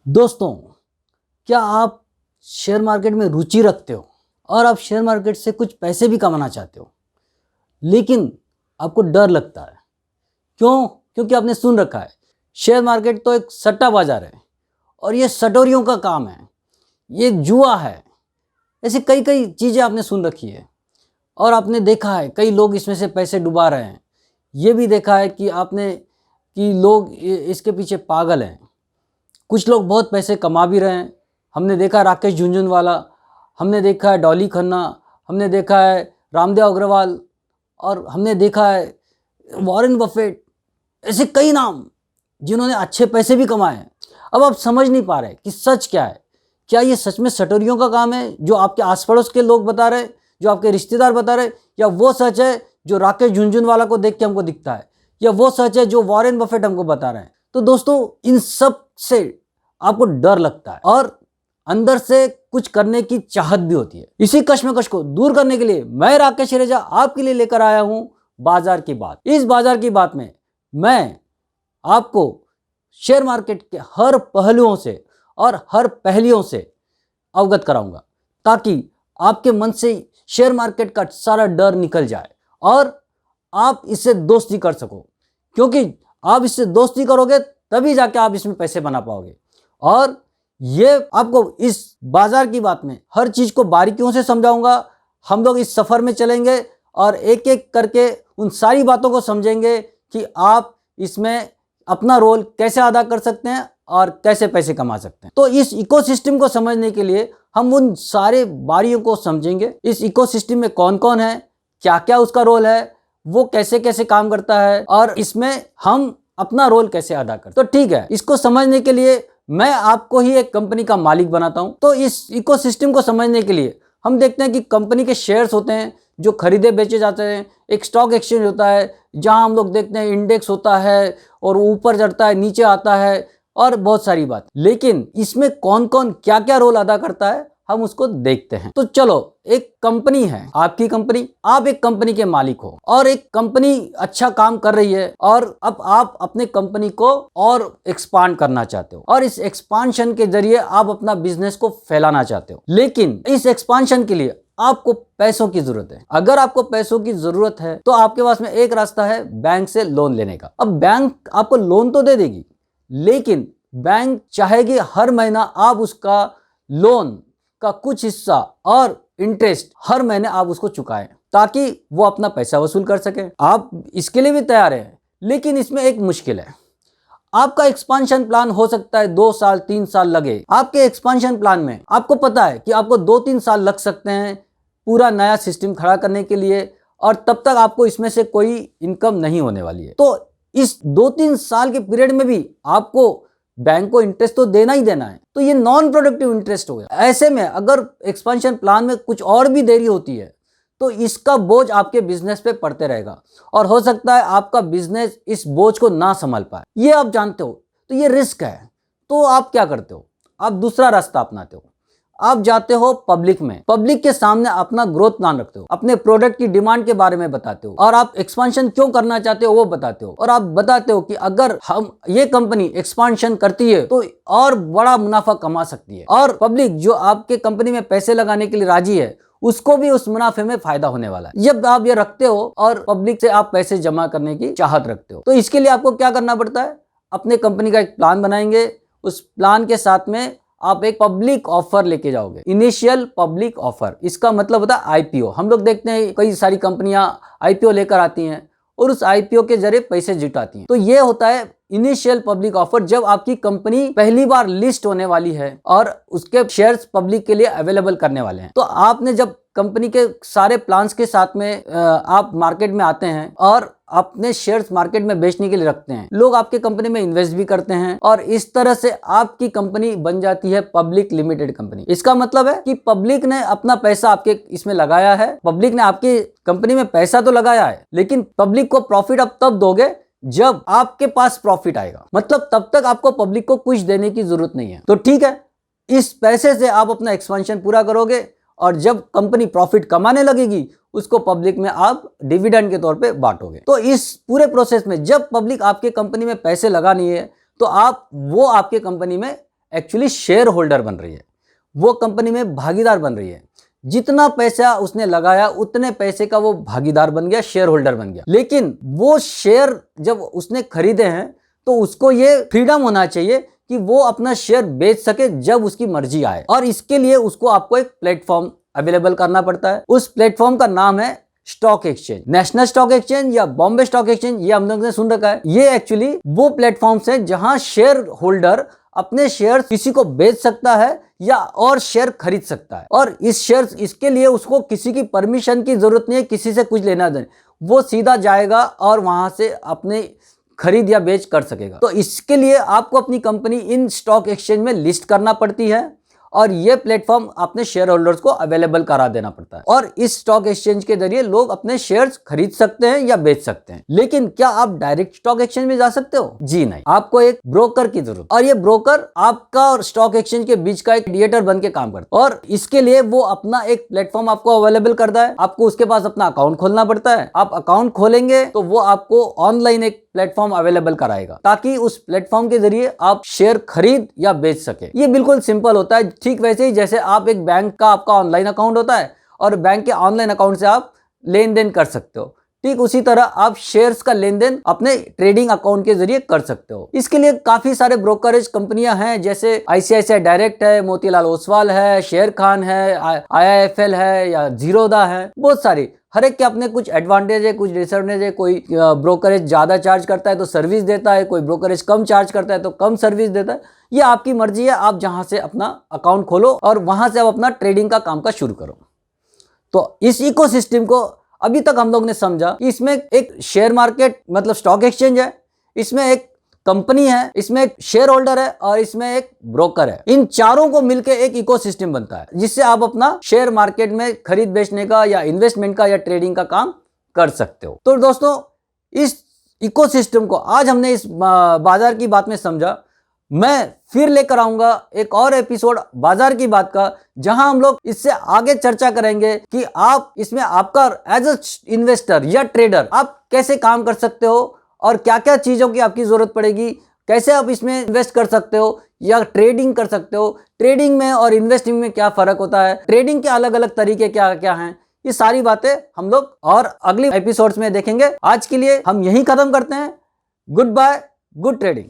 दोस्तों, क्या आप शेयर मार्केट में रुचि रखते हो और आप शेयर मार्केट से कुछ पैसे भी कमाना चाहते हो, लेकिन आपको डर लगता है? क्यों? क्योंकि आपने सुन रखा है शेयर मार्केट तो एक सट्टा बाजार है और ये सटोरियों का काम है, ये जुआ है। ऐसी कई कई चीज़ें आपने सुन रखी है और आपने देखा है कई लोग इसमें से पैसे डुबा रहे हैं। ये भी देखा है कि लोग इसके पीछे पागल हैं। कुछ लोग बहुत पैसे कमा भी रहे हैं। हमने देखा राकेश झुनझुनवाला, हमने देखा है डॉली खन्ना, हमने देखा है रामदेव अग्रवाल और हमने देखा है वॉरेन बफेट। ऐसे कई नाम जिन्होंने अच्छे पैसे भी कमाए हैं। अब आप समझ नहीं पा रहे कि सच क्या है। क्या ये सच में सटोरियों का काम है जो आपके आस पड़ोस के लोग बता रहे, जो आपके रिश्तेदार बता रहे, या वो सच है जो राकेश झुनझुनवाला को देख के हमको दिखता है, या वो सच है जो वॉरेन बफेट हमको बता रहे हैं? तो दोस्तों, इन सब से आपको डर लगता है और अंदर से कुछ करने की चाहत भी होती है। इसी कश्मकश को दूर करने के लिए मैं राकेश रेजा आपके लिए लेकर आया हूं बाजार की बात। इस बाजार की बात में मैं आपको शेयर मार्केट के हर पहलुओं से और हर पहलियों से अवगत कराऊंगा, ताकि आपके मन से शेयर मार्केट का सारा डर निकल जाए और आप इससे दोस्ती कर सको। क्योंकि आप इससे दोस्ती करोगे तभी जाके आप इसमें पैसे बना पाओगे। और ये आपको इस बाजार की बात में हर चीज को बारीकियों से समझाऊंगा। हम लोग इस सफर में चलेंगे और एक एक करके उन सारी बातों को समझेंगे कि आप इसमें अपना रोल कैसे अदा कर सकते हैं और कैसे पैसे कमा सकते हैं। तो इस इकोसिस्टम को समझने के लिए हम उन सारे बारियों को समझेंगे। इस इकोसिस्टम में कौन कौन है, क्या क्या उसका रोल है, वो कैसे कैसे काम करता है और इसमें हम अपना रोल कैसे अदा करते हैं। तो ठीक है, इसको समझने के लिए मैं आपको ही एक कंपनी का मालिक बनाता हूं। तो इस इकोसिस्टम को समझने के लिए हम देखते हैं कि कंपनी के शेयर्स होते हैं जो खरीदे बेचे जाते हैं। एक स्टॉक एक्सचेंज होता है जहां हम लोग देखते हैं इंडेक्स होता है और ऊपर चढ़ता है, नीचे आता है और बहुत सारी बात। लेकिन इसमें कौन कौन क्या क्या रोल अदा करता है हम उसको देखते हैं। तो चलो, एक कंपनी है, आपकी कंपनी, आप एक कंपनी के मालिक हो और एक कंपनी अच्छा काम कर रही है और अब आप अपने कंपनी को और एक्सपांड करना चाहते हो और इस एक्सपांशन के जरिए आप अपना बिजनेस को फैलाना चाहते हो। लेकिन इस एक्सपांशन के लिए आपको पैसों की जरूरत है। अगर आपको पैसों की जरूरत है तो आपके पास में एक रास्ता है बैंक से लोन लेने का। अब बैंक आपको लोन तो दे देगी, लेकिन बैंक चाहेगी हर महीना आप उसका लोन का कुछ हिस्सा और इंटरेस्ट हर महीने आप उसको चुकाएं, ताकि वो अपना पैसा वसूल कर सके। आप इसके लिए भी तैयार हैं, लेकिन इसमें एक मुश्किल है। आपका एक्सपांशन प्लान हो सकता है 2 साल 3 साल लगे। आपके एक्सपांशन प्लान में आपको पता है कि आपको 2-3 साल लग सकते हैं पूरा नया सिस्टम खड़ा करने के लिए, और तब तक आपको इसमें से कोई इनकम नहीं होने वाली है। तो इस 2-3 साल के पीरियड में भी आपको बैंक को इंटरेस्ट तो देना ही देना है। तो ये नॉन प्रोडक्टिव इंटरेस्ट हो गया। ऐसे में अगर एक्सपांशन प्लान में कुछ और भी देरी होती है तो इसका बोझ आपके बिजनेस पे पड़ते रहेगा और हो सकता है आपका बिजनेस इस बोझ को ना संभाल पाए। ये आप जानते हो, तो ये रिस्क है। तो आप क्या करते हो? आप दूसरा रास्ता अपनाते हो। आप जाते हो पब्लिक में, पब्लिक के सामने अपना ग्रोथ प्लान रखते हो, अपने प्रोडक्ट की डिमांड के बारे में बताते हो और आप एक्सपांशन क्यों करना चाहते हो वो बताते हो। और आप बताते हो कि अगर हम ये कंपनी एक्सपांशन करती है तो और बड़ा मुनाफा कमा सकती है, और पब्लिक जो आपके कंपनी में पैसे लगाने के लिए राजी है उसको भी उस मुनाफे में फायदा होने वाला है। जब आप ये रखते हो और पब्लिक से आप पैसे जमा करने की चाहत रखते हो, तो इसके लिए आपको क्या करना पड़ता है? अपने कंपनी का एक प्लान बनाएंगे। उस प्लान के साथ में आप एक पब्लिक ऑफर लेके जाओगे, इनिशियल पब्लिक ऑफर। इसका मतलब होता है आईपीओ। हम लोग देखते हैं कई सारी कंपनियां आईपीओ लेकर आती हैं और उस आईपीओ के जरिए पैसे जुटाती हैं। तो ये होता है इनिशियल पब्लिक ऑफर, जब आपकी कंपनी पहली बार लिस्ट होने वाली है और उसके शेयर्स पब्लिक के लिए अवेलेबल करने वाले हैं। तो आपने जब कंपनी के सारे प्लान्स के साथ में आप मार्केट में आते हैं और अपने शेयर्स मार्केट में बेचने के लिए रखते हैं, लोग आपके कंपनी में इन्वेस्ट भी करते हैं और इस तरह से आपकी कंपनी बन जाती है पब्लिक लिमिटेड कंपनी। इसका मतलब है कि पब्लिक ने अपना पैसा आपके इसमें लगाया है, पब्लिक ने आपकी कंपनी में पैसा तो लगाया है, लेकिन पब्लिक को प्रॉफिट अब तब दोगे जब आपके पास प्रॉफिट आएगा। मतलब तब तक आपको पब्लिक को कुछ देने की जरूरत नहीं है। तो ठीक है, इस पैसे से आप अपना एक्सपेंशन पूरा करोगे और जब कंपनी प्रॉफिट कमाने लगेगी उसको पब्लिक में आप डिविडेंड के तौर पे बांटोगे। तो इस पूरे प्रोसेस में जब पब्लिक आपके कंपनी में पैसे लगानी है तो आप वो आपके कंपनी में एक्चुअली शेयर होल्डर बन रही है, वो कंपनी में भागीदार बन रही है। जितना पैसा उसने लगाया उतने पैसे का वो भागीदार बन गया, शेयर होल्डर बन गया। लेकिन वो शेयर जब उसने खरीदे हैं तो उसको ये फ्रीडम होना चाहिए कि वो अपना शेयर बेच सके जब उसकी मर्जी आए, और इसके लिए उसको आपको एक प्लेटफॉर्म अवेलेबल करना पड़ता है। उस प्लेटफॉर्म का नाम है stock exchange. National stock exchange या बॉम्बे स्टॉक एक्सचेंज, ये हम लोग ने सुन रखा है। ये एक्चुअली वो प्लेटफॉर्म्स है जहां शेयर होल्डर अपने शेयर किसी को बेच सकता है या और शेयर खरीद सकता है, और इसके लिए उसको किसी की परमिशन की जरूरत नहीं है, किसी से कुछ लेना देना, वो सीधा जाएगा और वहां से अपने खरीद या बेच कर सकेगा। तो इसके लिए आपको अपनी कंपनी इन स्टॉक एक्सचेंज में लिस्ट करना पड़ती है, और ये प्लेटफॉर्म अपने शेयर होल्डर्स को अवेलेबल करा देना पड़ता है, और इस स्टॉक एक्सचेंज के जरिए लोग अपने शेयर्स खरीद सकते हैं या बेच सकते हैं। लेकिन क्या आप डायरेक्ट स्टॉक एक्सचेंज में जा सकते हो? जी नहीं, आपको एक ब्रोकर की जरूरत, और ये ब्रोकर आपका और स्टॉक एक्सचेंज के बीच का एक मीडिएटर बन के काम करता है, और इसके लिए वो अपना एक प्लेटफॉर्म आपको अवेलेबल करता है। आपको उसके पास अपना अकाउंट खोलना पड़ता है। आप अकाउंट खोलेंगे तो वो आपको ऑनलाइन एक प्लेटफॉर्म अवेलेबल कराएगा, ताकि उस प्लेटफॉर्म के जरिए आप शेयर खरीद या बेच सके। ये बिल्कुल सिंपल होता है, ठीक वैसे ही जैसे आप एक बैंक का आपका ऑनलाइन अकाउंट होता है और बैंक के ऑनलाइन अकाउंट से आप लेन देन कर सकते हो, ठीक उसी तरह आप शेयर्स का लेन देन अपने ट्रेडिंग अकाउंट के जरिए कर सकते हो। इसके लिए काफी सारे ब्रोकरेज कंपनियां हैं, जैसे आईसीआईसीआई डायरेक्ट है, मोतीलाल ओसवाल है, शेर खान है, आईआईएफएल है या जीरोधा है, बहुत सारी। हर एक के अपने कुछ एडवांटेज है, कुछ डिसएडवांटेज है। कोई ब्रोकरेज ज्यादा चार्ज करता है तो सर्विस देता है, कोई ब्रोकरेज कम चार्ज करता है तो कम सर्विस देता है। ये आपकी मर्जी है, आप जहां से अपना अकाउंट खोलो और वहां से आप अपना ट्रेडिंग का काम का शुरू करो। तो इस इकोसिस्टम को अभी तक हम लोग ने समझा कि इसमें एक शेयर मार्केट मतलब स्टॉक एक्सचेंज है, इसमें एक कंपनी है, इसमें एक शेयर होल्डर है और इसमें एक ब्रोकर है। इन चारों को मिलकर एक इकोसिस्टम बनता है, जिससे आप अपना शेयर मार्केट में खरीद बेचने का या इन्वेस्टमेंट का या ट्रेडिंग का काम कर सकते हो। तो दोस्तों, इस इकोसिस्टम को आज हमने इस बाजार की बात में समझा। मैं फिर लेकर आऊंगा एक और एपिसोड बाजार की बात का, जहां हम लोग इससे आगे चर्चा करेंगे कि आप इसमें आपका एज अ इन्वेस्टर या ट्रेडर आप कैसे काम कर सकते हो और क्या क्या चीजों की आपकी जरूरत पड़ेगी, कैसे आप इसमें इन्वेस्ट कर सकते हो या ट्रेडिंग कर सकते हो, ट्रेडिंग में और इन्वेस्टिंग में क्या फर्क होता है, ट्रेडिंग के अलग अलग तरीके क्या क्या हैं, ये सारी बातें हम लोग और अगली एपिसोड्स में देखेंगे। आज के लिए हम यहीं खत्म करते हैं। Good bye, good trading.